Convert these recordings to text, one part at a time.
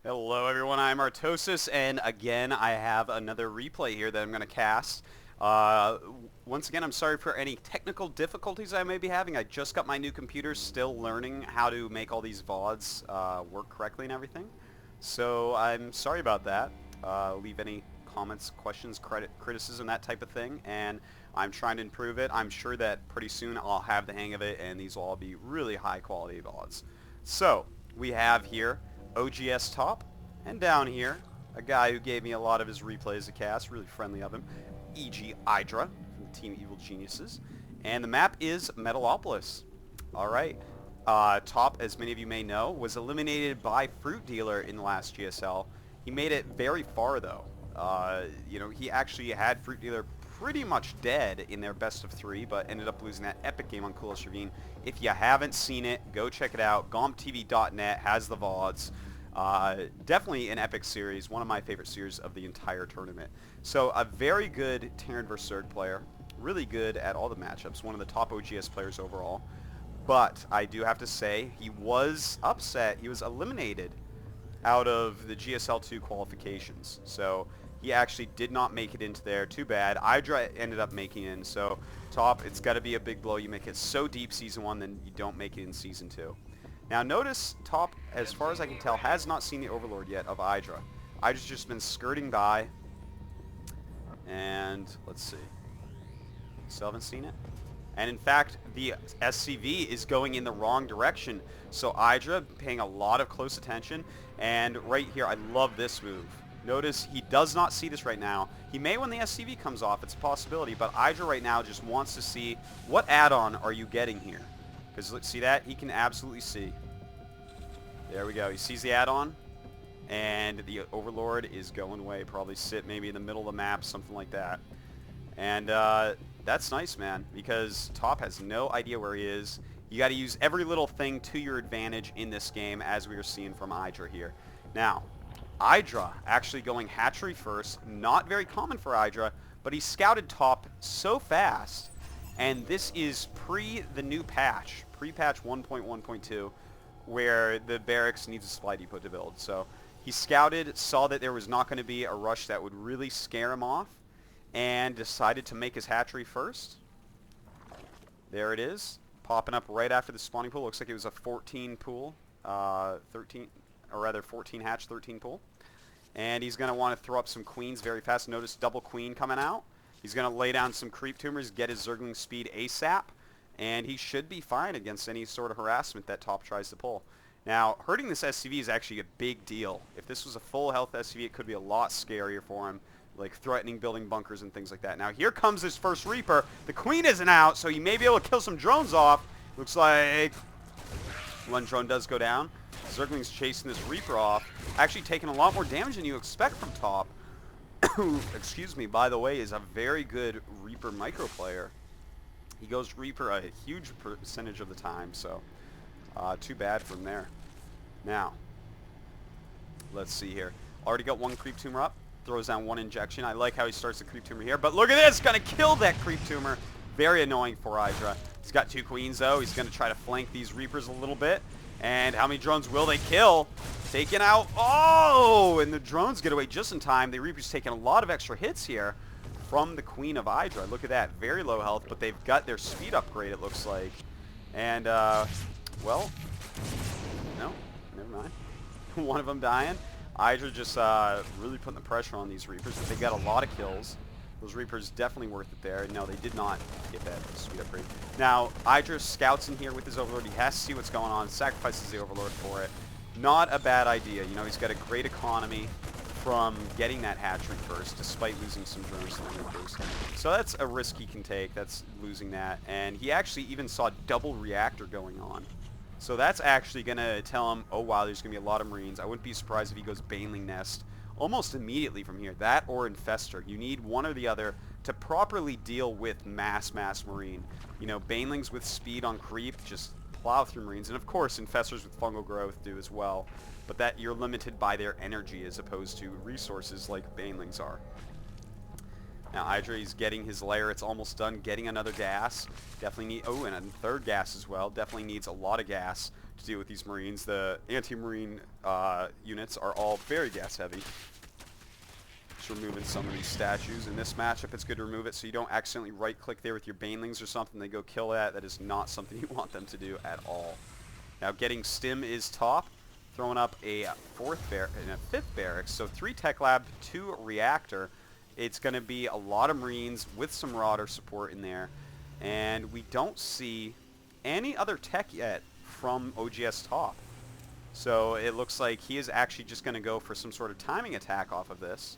Hello everyone, I'm Artosis, and again I have another replay here that I'm going to cast. Uh, Once again, I'm sorry for any technical difficulties I may be having. I just got my new computer, still learning how to make all these VODs work correctly and everything. So I'm sorry about that. Leave any comments, questions, criticism, that type of thing, and I'm trying to improve it. I'm sure that pretty soon I'll have the hang of it, and these will all be really high quality VODs. So, we have here oGsTOP, and down here, a guy who gave me a lot of his replays to cast, really friendly of him, e.g. IdrA from Team Evil Geniuses, and the map is Metalopolis. Alright, Top, as many of you may know, was eliminated by Fruit Dealer in the last GSL. He made it very far though. He actually had Fruit Dealer pretty much dead in their best of 3, but ended up losing that epic game on Coolest Ravine. If you haven't seen it, go check it out. GompTV.net has the VODs. Definitely an epic series, one of my favorite series of the entire tournament. So a very good Terran vs. Zerg player, really good at all the matchups, one of the top OGS players overall. But I do have to say, he was upset. He was eliminated out of the GSL2 qualifications. So he actually did not make it into there. Too bad. IdrA ended up making it in. So Top, it's got to be a big blow. You make it so deep Season 1, then you don't make it in Season 2. Now notice Top, as far as I can tell, has not seen the Overlord yet of IdrA. IdRA's just been skirting by. And let's see. Still haven't seen it. And in fact, the SCV is going in the wrong direction. So IdrA paying a lot of close attention. And right here, I love this move. Notice he does not see this right now. He may when the SCV comes off. It's a possibility. But IdrA right now just wants to see what add-on are you getting here. Because see that? He can absolutely see. There we go. He sees the add-on. And the Overlord is going away. Probably sit maybe in the middle of the map, something like that. And that's nice, man, because Top has no idea where he is. You got to use every little thing to your advantage in this game, as we are seeing from IdrA here. Now, IdrA actually going hatchery first, not very common for IdrA, but he scouted Top so fast, and this is pre the new patch, pre-patch 1.1.2, where the barracks needs a supply depot to build. So he scouted, saw that there was not going to be a rush that would really scare him off, and decided to make his hatchery first. There it is, popping up right after the spawning pool. Looks like it was a 14 pool, 13, or rather 14 hatch, 13 pool. And he's going to want to throw up some queens very fast. Notice double queen coming out. He's going to lay down some creep tumors, get his Zergling speed ASAP, and he should be fine against any sort of harassment that Top tries to pull. Now, hurting this SCV is actually a big deal. If this was a full health SCV, it could be a lot scarier for him, like threatening building bunkers and things like that. Now, here comes his first Reaper. The Queen isn't out, so he may be able to kill some drones off. Looks like one drone does go down. Zergling's chasing this Reaper off, actually taking a lot more damage than you expect from Top. Who, excuse me, by the way, is a very good Reaper micro player. He goes Reaper a huge percentage of the time, so too bad from there. Now, let's see here. Already got one creep tumor up. Throws down one injection. I like how he starts the creep tumor here, but look at this! Gonna kill that creep tumor. Very annoying for IdrA. He's got 2 queens though. He's gonna try to flank these Reapers a little bit. And how many drones will they kill? Taken out. Oh! And the drones get away just in time. The Reaper's taking a lot of extra hits here from the Queen of IdrA. Look at that. Very low health, but they've got their speed upgrade, it looks like. And, well, no, never mind. One of them dying. IdrA just really putting the pressure on these Reapers. They got a lot of kills. Those Reapers definitely worth it there. No, they did not get that speed upgrade. Now, IdrA scouts in here with his Overlord. He has to see what's going on. Sacrifices the Overlord for it. Not a bad idea. You know, he's got a great economy from getting that hatchery first, despite losing some drones to the Reapers. So that's a risk he can take. That's losing that. And he actually even saw double reactor going on. So that's actually going to tell him, oh wow, there's going to be a lot of Marines. I wouldn't be surprised if he goes Baneling Nest almost immediately from here. That or Infestor. You need one or the other to properly deal with mass Marine. You know, Banelings with speed on creep just plow through Marines. And of course, Infestors with fungal growth do as well. But that you're limited by their energy as opposed to resources like Banelings are. Now IdrA is getting his lair. It's almost done. Getting another gas. Definitely need... Oh, and a third gas as well. Definitely needs a lot of gas to deal with these Marines. The anti-Marine units are all very gas heavy. Just removing some of these statues. In this matchup, it's good to remove it so you don't accidentally right-click there with your banelings or something. They go kill that. That is not something you want them to do at all. Now, getting stim is top. Throwing up a fifth barracks. So 3 tech lab, 2 reactor. It's going to be a lot of Marines with some Marauder support in there. And we don't see any other tech yet from oGsTOP. So it looks like he is actually just going to go for some sort of timing attack off of this.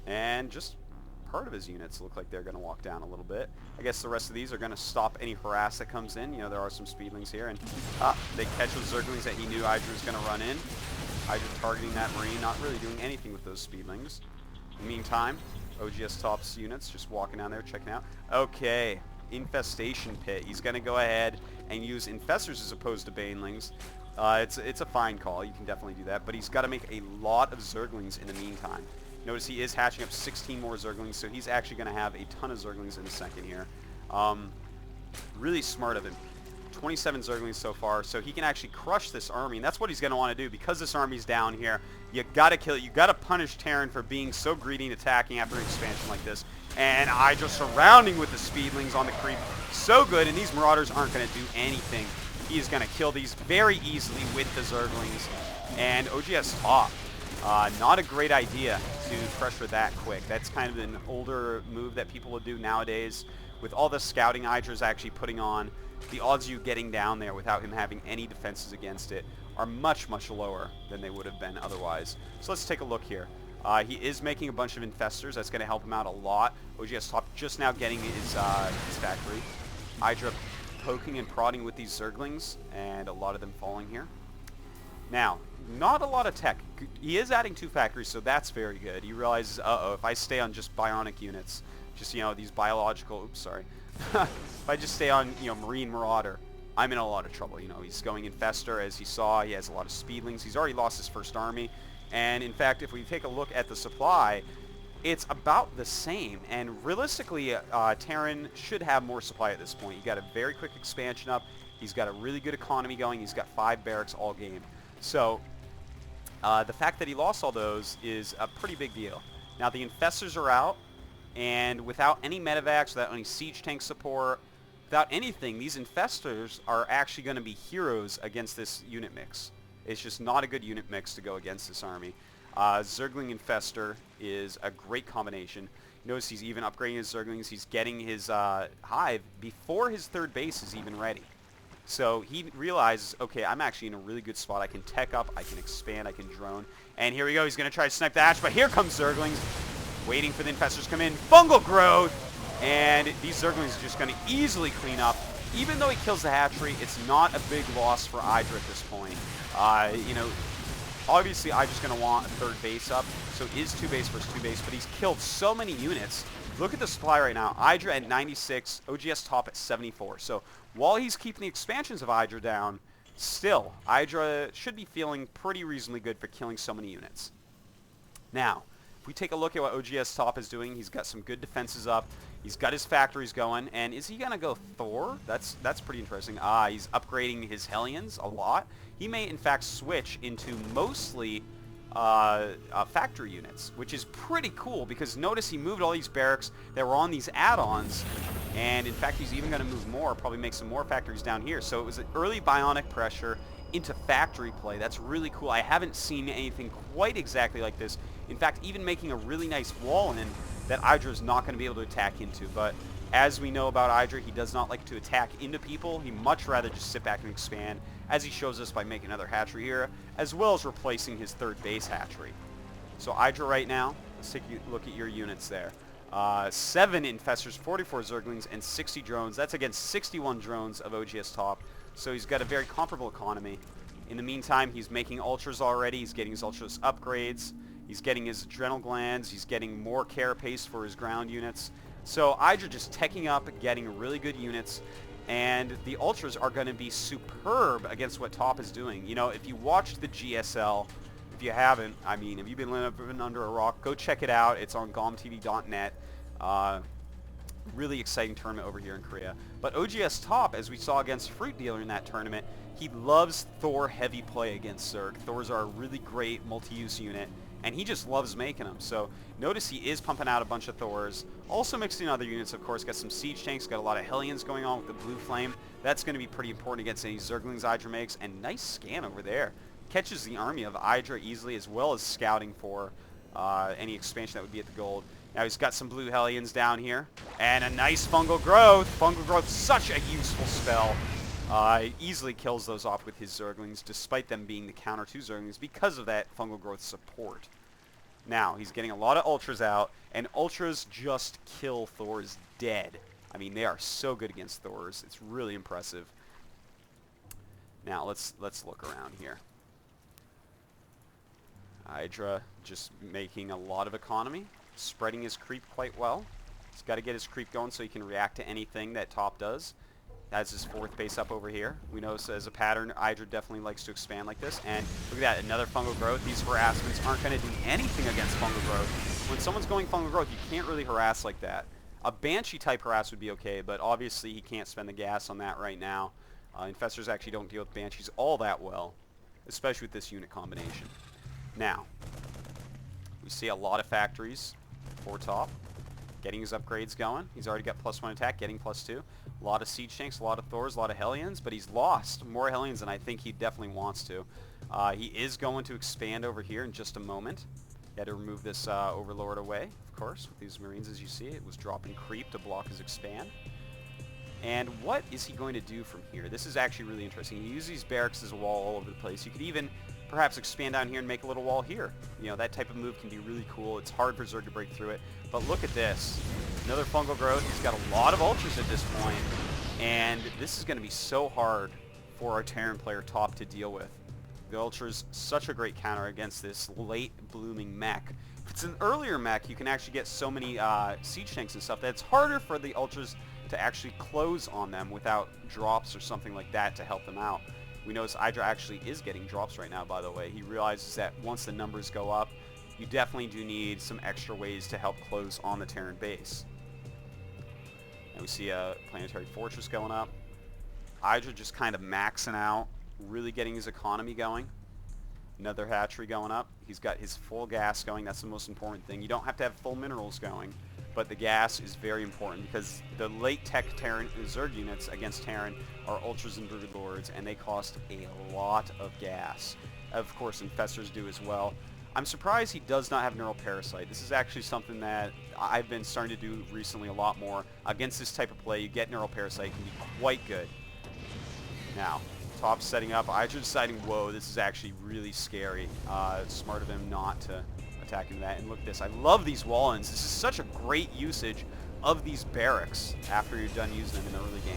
And just part of his units look like they're going to walk down a little bit. I guess the rest of these are going to stop any harass that comes in. You know, there are some speedlings here. And they catch those Zerglings that he knew IdrA was going to run in. IdrA targeting that Marine, not really doing anything with those speedlings. In the meantime, oGsTOP's units just walking down there, checking out. Okay, Infestation Pit. He's going to go ahead and use Infestors as opposed to Banelings. It's a fine call. You can definitely do that. But he's got to make a lot of Zerglings in the meantime. Notice he is hatching up 16 more Zerglings, so he's actually going to have a ton of Zerglings in a second here. Really smart of him. 27 Zerglings so far, so he can actually crush this army, and that's what he's going to want to do. Because this army's down here, you got to kill it. You got to punish Terran for being so greedy and attacking after an expansion like this. And IdrA surrounding with the speedlings on the creep. So good, and these Marauders aren't going to do anything. He is going to kill these very easily with the Zerglings. And oGsTOP. Not a great idea to pressure that quick. That's kind of an older move that people would do nowadays. With all the scouting IdrA's actually putting on, the odds of you getting down there without him having any defenses against it are much, much lower than they would have been otherwise. So let's take a look here. He is making a bunch of Infestors. That's going to help him out a lot. oGsTOP just now getting his factory. IdrA poking and prodding with these Zerglings, and a lot of them falling here. Now, not a lot of tech. He is adding 2 factories, so that's very good. He realizes, uh-oh, if I stay on just bionic units, just, you know, these biological, oops, sorry. If I just stay on, you know, Marine Marauder, I'm in a lot of trouble. You know, he's going Infestor, as he saw. He has a lot of speedlings. He's already lost his first army. And, in fact, if we take a look at the supply, it's about the same. And, realistically, Terran should have more supply at this point. He got a very quick expansion up. He's got a really good economy going. He's got 5 barracks all game. So, the fact that he lost all those is a pretty big deal. Now, the Infestors are out, and without any medevacs, without any siege tank support, without anything, these Infestors are actually going to be heroes against this unit mix. It's just not a good unit mix to go against this army. Zergling Infestor is a great combination. Notice he's even upgrading his Zerglings. He's getting his hive before his 3rd base is even ready. So he realizes, okay, I'm actually in a really good spot. I can tech up, I can expand, I can drone. And here we go. He's going to try to snipe the hatch, but here comes Zerglings. Waiting for the Infestors to come in. Fungal growth! And these Zerglings are just going to easily clean up. Even though he kills the hatchery, it's not a big loss for IdrA at this point. You know, obviously IdRA's going to want a 3rd base up, so it is 2 base versus 2 base, but he's killed so many units. Look at the supply right now. IdrA at 96, oGsTOP at 74. So while he's keeping the expansions of IdrA down, still, IdrA should be feeling pretty reasonably good for killing so many units. Now, if we take a look at what oGsTOP is doing, he's got some good defenses up. He's got his factories going, and is he going to go Thor? That's pretty interesting. He's upgrading his Hellions a lot. He may, in fact, switch into mostly factory units, which is pretty cool because notice he moved all these barracks that were on these add-ons, and in fact he's even going to move more, probably make some more factories down here. So it was an early bionic pressure into factory play. That's really cool. I haven't seen anything quite exactly like this. In fact, even making a really nice wall in that IdrA is not going to be able to attack into. But as we know about IdrA, he does not like to attack into people. He much rather just sit back and expand, as he shows us by making another hatchery here, as well as replacing his 3rd base hatchery. So IdrA right now, let's take a look at your units there. 7 Infestors, 44 Zerglings, and 60 drones. That's against 61 drones of oGsTOP. So he's got a very comparable economy. In the meantime, he's making Ultras already. He's getting his Ultras upgrades. He's getting his adrenal glands. He's getting more carapace for his ground units. So IdrA just teching up, getting really good units. And the Ultras are going to be superb against what Top is doing. You know, if you watched the GSL, if you haven't, I mean, if you've been living under a rock, go check it out. It's on gomtv.net. Really exciting tournament over here in Korea. But oGsTOP, as we saw against Fruit Dealer in that tournament, he loves Thor heavy play against Zerg. Thors are a really great multi-use unit, and he just loves making them. So notice he is pumping out a bunch of Thors. Also mixing other units, of course. Got some Siege Tanks, got a lot of Hellions going on with the Blue Flame. That's going to be pretty important against any Zerglings IdrA makes. And nice scan over there. Catches the army of IdrA easily, as well as scouting for any expansion that would be at the gold. Now he's got some blue Hellions down here. And a nice Fungal Growth. Fungal Growth, such a useful spell. Easily kills those off with his Zerglings, despite them being the counter to Zerglings because of that Fungal Growth support. Now, he's getting a lot of Ultras out, and Ultras just kill Thors dead. I mean, they are so good against Thors. It's really impressive. Now, let's look around here. IdrA just making a lot of economy, spreading his creep quite well. He's got to get his creep going so he can react to anything that top does. That's his fourth base up over here. We know as a pattern, IdrA definitely likes to expand like this. And look at that, another Fungal Growth. These harassments aren't going to do anything against Fungal Growth. When someone's going Fungal Growth, you can't really harass like that. A Banshee type harass would be okay, but obviously he can't spend the gas on that right now. Infestors actually don't deal with Banshees all that well, especially with this unit combination. Now, we see a lot of factories for top. Getting his upgrades going. He's already got +1 attack, getting +2. A lot of Siege Tanks, a lot of Thors, a lot of Hellions, but he's lost more Hellions than I think he definitely wants to. He is going to expand over here in just a moment. He had to remove this Overlord away, of course, with these Marines as you see. It was dropping creep to block his expand. And what is he going to do from here? This is actually really interesting. He uses these barracks as a wall all over the place. You could even perhaps expand down here and make a little wall here. You know, that type of move can be really cool. It's hard for Zerg to break through it. But look at this. Another Fungal Growth. He's got a lot of Ultras at this point. And this is going to be so hard for our Terran player top to deal with. The Ultra's such a great counter against this late blooming mech. If it's an earlier mech, you can actually get so many Siege Tanks and stuff that it's harder for the Ultras to actually close on them without drops or something like that to help them out. We notice IdrA actually is getting drops right now, by the way. He realizes that once the numbers go up, you definitely do need some extra ways to help close on the Terran base. And we see a Planetary Fortress going up. IdrA just kind of maxing out, really getting his economy going. Another hatchery going up. He's got his full gas going. That's the most important thing. You don't have to have full minerals going, but the gas is very important because the late tech Terran Zerg units against Terran are Ultras and Broodlords, and they cost a lot of gas. Of course, Infestors do as well. I'm surprised he does not have Neural Parasite. This is actually something that I've been starting to do recently a lot more. Against this type of play, you get Neural Parasite. It can be quite good. Now, top setting up. IdrA deciding, whoa, this is actually really scary. It's smart of him not to attack into that. And look at this. I love these wall-ins. This is such a great usage of these barracks after you're done using them in the early game.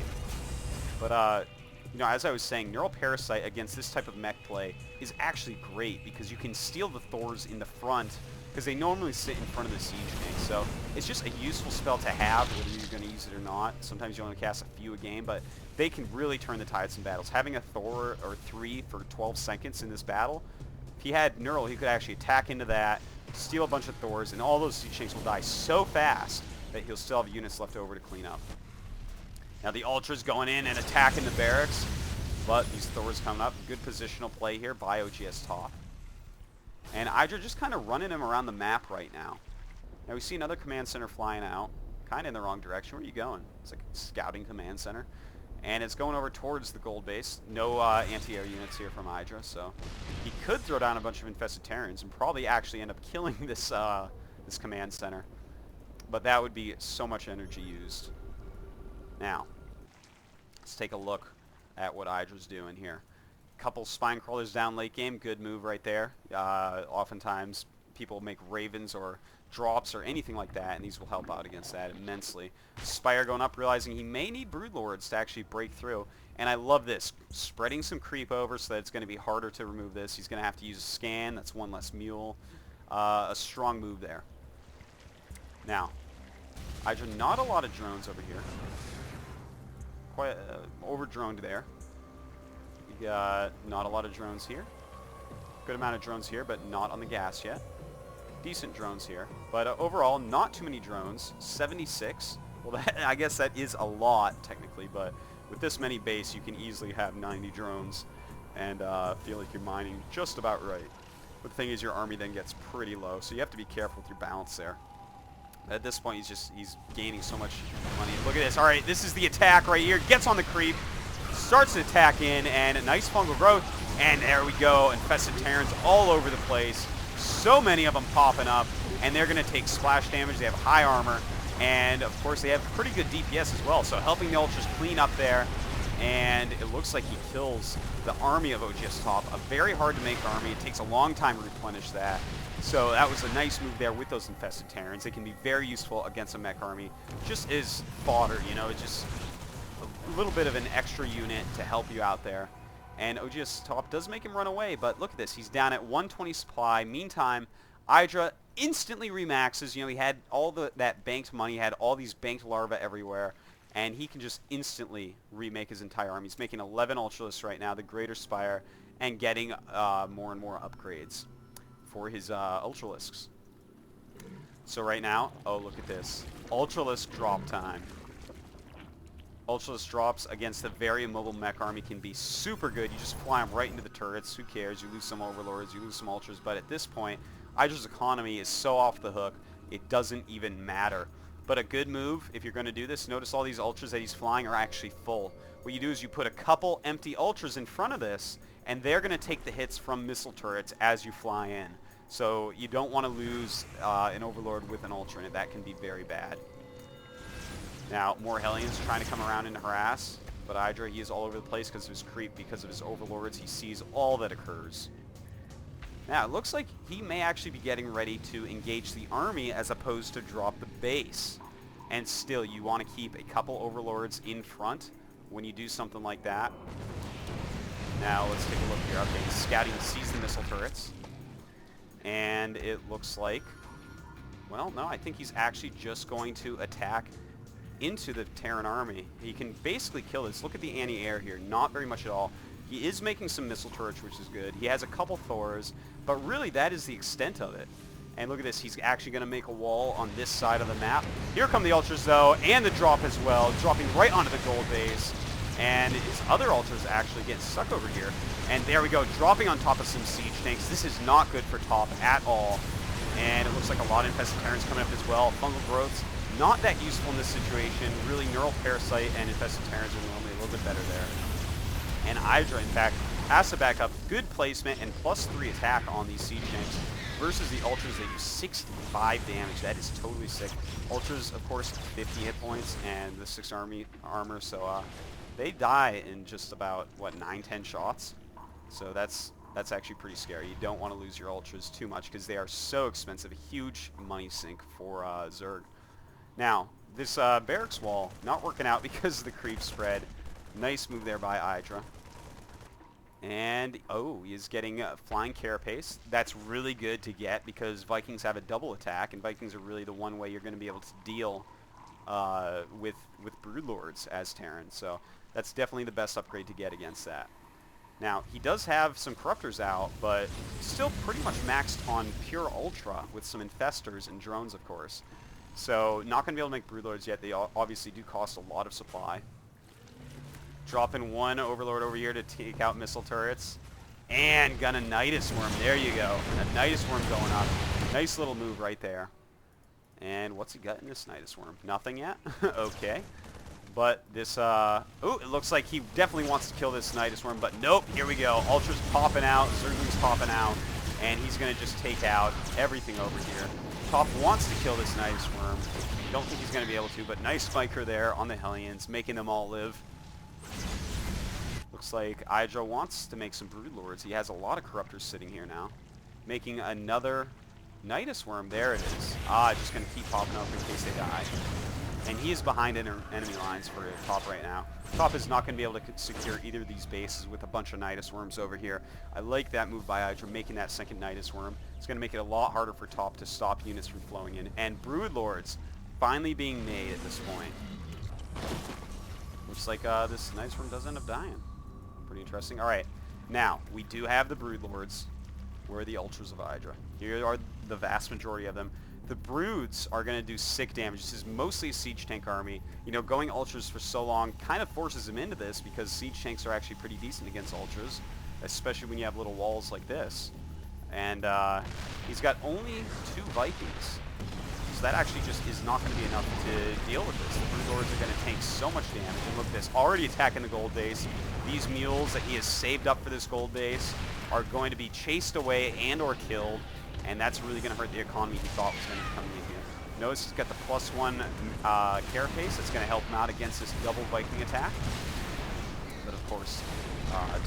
But, you know, as I was saying, Neural Parasite against this type of mech play is actually great because you can steal the Thors in the front because they normally sit in front of the Siege Tank. So it's just a useful spell to have, whether you're going to use it or not. Sometimes you only cast a few a game, but they can really turn the tides in battles. Having a Thor or 3 for 12 seconds in this battle, if he had Neural, he could actually attack into that, steal a bunch of Thors, and all those Siege Tanks will die so fast that he'll still have units left over to clean up. Now the Ultra's going in and attacking the barracks, but these Thors coming up. Good positional play here by oGsTOP. And IdrA just kind of running him around the map right now. Now we see another command center flying out, kind of in the wrong direction. Where are you going? It's like a scouting command center. And it's going over towards the gold base. No anti-air units here from IdrA, so he could throw down a bunch of infested Terrans and probably actually end up killing this this command center. But that would be so much energy used. Now, let's take a look at what IdrA's doing here. Couple spine crawlers down late game, good move right there. Oftentimes people make ravens or drops or anything like that, and these will help out against that immensely. Spire going up, realizing he may need Broodlords to actually break through. And I love this, spreading some creep over so that it's going to be harder to remove this. He's going to have to use a scan, that's one less mule. A strong move there. Now, IdrA, not a lot of drones over here. Quite over-droned there. We got not a lot of drones here. Good amount of drones here, but not on the gas yet. Decent drones here. But overall, not too many drones. 76. Well, I guess that is a lot, technically, but with this many base, you can easily have 90 drones and feel like you're mining just about right. But the thing is, your army then gets pretty low, so you have to be careful with your balance there. At this point, he's gaining so much money. Look at this. All right, this is the attack right here. Gets on the creep, starts to attack in, and a nice fungal growth. And there we go. Infested Terrans all over the place. So many of them popping up, and they're going to take splash damage. They have high armor, and of course, they have pretty good DPS as well. So helping the Ultras clean up there, and it looks like he kills the army of oGsTOP. A very hard to make army. It takes a long time to replenish that. So that was a nice move there with those infested Terrans. They can be very useful against a mech army. Just as fodder, you know, just a little bit of an extra unit to help you out there. And oGsTOP does make him run away, but look at this. He's down at 120 supply. Meantime, IdrA instantly remaxes. You know, he had all that banked money, he had all these banked larvae everywhere, and he can just instantly remake his entire army. He's making 11 Ultralisks right now, the Greater Spire, and getting more and more upgrades for his Ultralisks. So right now, oh, look at this. Ultralisk drop time. Ultralisk drops against a very immobile mech army can be super good. You just fly them right into the turrets. Who cares? You lose some Overlords, you lose some Ultras, but at this point, IdrA's economy is so off the hook, it doesn't even matter. But a good move, if you're going to do this, notice all these Ultras that he's flying are actually full. What you do is you put a couple empty Ultras in front of this, and they're going to take the hits from missile turrets as you fly in. So you don't want to lose an Overlord with an Ultra in it. That can be very bad. Now, more Hellions trying to come around and harass, but IdrA, he is all over the place because of his creep, because of his Overlords. He sees all that occurs. Now, it looks like he may actually be getting ready to engage the army as opposed to drop the base. And still, you want to keep a couple Overlords in front when you do something like that. Now, let's take a look here. Okay, he's scouting, he sees the missile turrets. And it looks like, well, no, I think he's actually just going to attack into the Terran army. He can basically kill this. Look at the anti-air here. Not very much at all. He is making some missile turrets, which is good. He has a couple Thors, but really that is the extent of it. And look at this. He's actually going to make a wall on this side of the map. Here come the Ultras, though, and the drop as well, dropping right onto the gold base. And his other Ultras actually get stuck over here. And there we go, dropping on top of some siege tanks. This is not good for top at all. And it looks like a lot of infested Terrans coming up as well. Fungal growths, not that useful in this situation. Really, Neural Parasite and infested Terrans are normally a little bit better there. And IdrA, in fact, has to back up. Good placement and +3 attack on these siege tanks versus the Ultras that do 65 damage. That is totally sick. Ultras, of course, 50 hit points and the 6 armor, so they die in just about, what, 9-10 shots? So that's actually pretty scary. You don't want to lose your Ultras too much because they are so expensive. A huge money sink for Zerg. Now, this barracks wall, not working out because of the creep spread. Nice move there by IdrA. And, oh, he is getting Flying Carapace. That's really good to get because Vikings have a double attack, and Vikings are really the one way you're going to be able to deal with Broodlords as Terran. So that's definitely the best upgrade to get against that. Now, he does have some Corruptors out, but still pretty much maxed on pure Ultra with some Infestors and Drones, of course. So not going to be able to make Broodlords yet. They obviously do cost a lot of supply. Dropping one Overlord over here to take out missile turrets. And gonna Nidus Worm. There you go. A Nidus Worm going up. Nice little move right there. And what's he got in this Nidus Worm? Nothing yet? Okay. But this, oh, it looks like he definitely wants to kill this Nidus Worm, but nope, here we go. Ultra's popping out, Zergling's popping out, and he's going to just take out everything over here. Top wants to kill this Nidus Worm. Don't think he's going to be able to, but nice spiker there on the Hellions, making them all live. Looks like IdrA wants to make some Broodlords. He has a lot of Corruptors sitting here now. Making another Nidus Worm. There it is. Just going to keep popping up in case they die. And he is behind enemy lines for top right now. Top is not going to be able to secure either of these bases with a bunch of Nidus Worms over here. I like that move by IdrA, making that second Nidus Worm. It's going to make it a lot harder for top to stop units from flowing in. And Broodlords finally being made at this point. Looks like this Nidus Worm does end up dying. Pretty interesting. Alright, now, we do have the Broodlords. Where are the Ultras of IdrA? Here are the vast majority of them. The Broods are going to do sick damage. This is mostly a siege tank army. You know, going ultras for so long kind of forces him into this because siege tanks are actually pretty decent against ultras, especially when you have little walls like this. And he's got only 2 Vikings. So that actually just is not going to be enough to deal with this. The Brood Lords are going to take so much damage. And look at this, already attacking the gold base. These mules that he has saved up for this gold base are going to be chased away and or killed. And that's really going to hurt the economy he thought was going to be coming in here. Notice he's got the +1 carapace. That's going to help him out against this double Viking attack. But of course,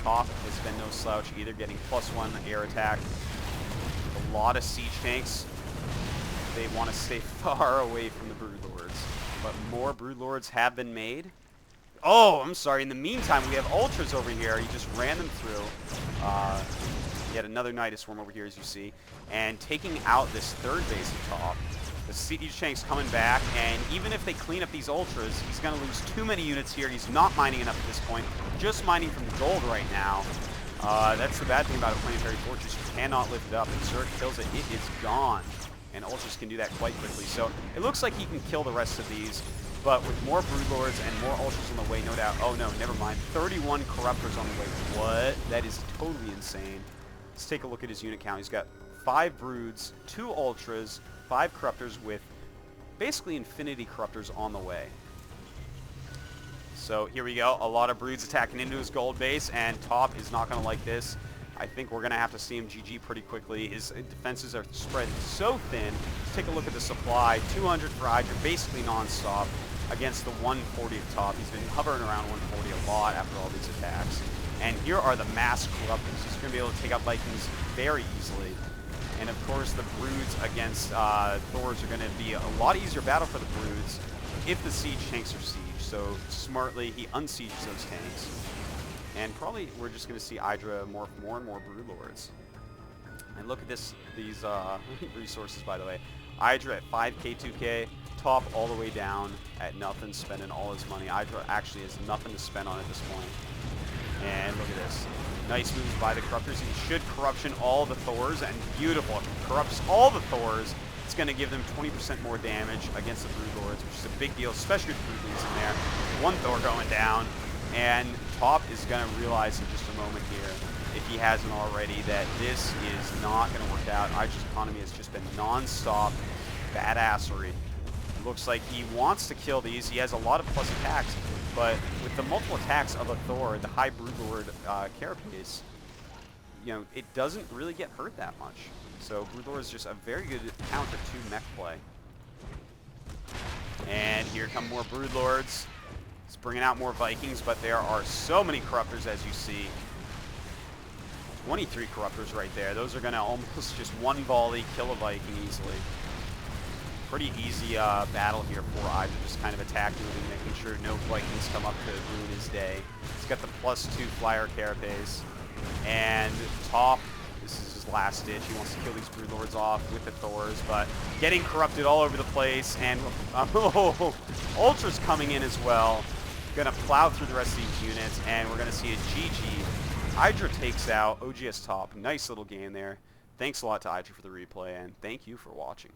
Top has been no slouch either, getting +1 air attack. A lot of siege tanks. They want to stay far away from the Broodlords. But more Broodlords have been made. Oh, I'm sorry. In the meantime, we have Ultras over here. He just ran them through. Yet another Nidus Swarm over here, as you see. And taking out this 3rd base at Top. The siege tank's coming back, and even if they clean up these Ultras, he's going to lose too many units here. He's not mining enough at this point. Just mining from the gold right now. That's the bad thing about a Planetary Fortress. You cannot lift it up. If Zerg kills it, it is gone. And Ultras can do that quite quickly. So it looks like he can kill the rest of these. But with more Broodlords and more Ultras on the way, no doubt. Oh no, never mind. 31 Corruptors on the way. What? That is totally insane. Let's take a look at his unit count. He's got 5 Broods, 2 Ultras, 5 Corruptors with basically infinity Corruptors on the way. So here we go. A lot of Broods attacking into his gold base, and Top is not going to like this. I think we're going to have to see him GG pretty quickly. His defenses are spread so thin. Let's take a look at the supply. 200 for IdrA, basically non-stop, against the 140 of Top. He's been hovering around 140 a lot after all these attacks. And here are the mass Corruptors. He's going to be able to take out Vikings very easily. And of course, the Broods against Thors are going to be a lot easier battle for the Broods if the siege tanks are sieged. So smartly, he unsieges those tanks. And probably we're just going to see IdrA morph more and more Broodlords. And look at these resources, by the way. IdrA at 5k, 2k, Top all the way down at nothing, spending all his money. IdrA actually has nothing to spend on at this point. And look at this. Nice moves by the Corruptors. He should corruption all the Thors, and beautiful. If he corrupts all the Thors, it's going to give them 20% more damage against the Broodlords, which is a big deal, especially with Broodlords in there. 1 Thor going down, and Top is going to realize in just a moment here, if he hasn't already, that this is not going to work out. IdrA's economy has just been non-stop badassery. It looks like he wants to kill these. He has a lot of plus attacks, but with the multiple attacks of a Thor, the high Broodlord carapace, you know, it doesn't really get hurt that much. So Broodlord is just a very good counter to mech play. And here come more Broodlords. It's bringing out more Vikings, but there are so many Corruptors, as you see. 23 Corruptors right there. Those are going to almost just one volley kill a Viking easily. Pretty easy battle here for IdrA, just kind of attacking and making sure no Vikings come up to ruin his day. He's got the +2 flyer carapace. And Top, this is his last ditch. He wants to kill these Broodlords off with the Thors, but getting corrupted all over the place. And Ultra's coming in as well. Gonna plow through the rest of these units, and we're gonna see a GG. IdrA takes out oGsTOP. Nice little game there. Thanks a lot to IdrA for the replay, and thank you for watching.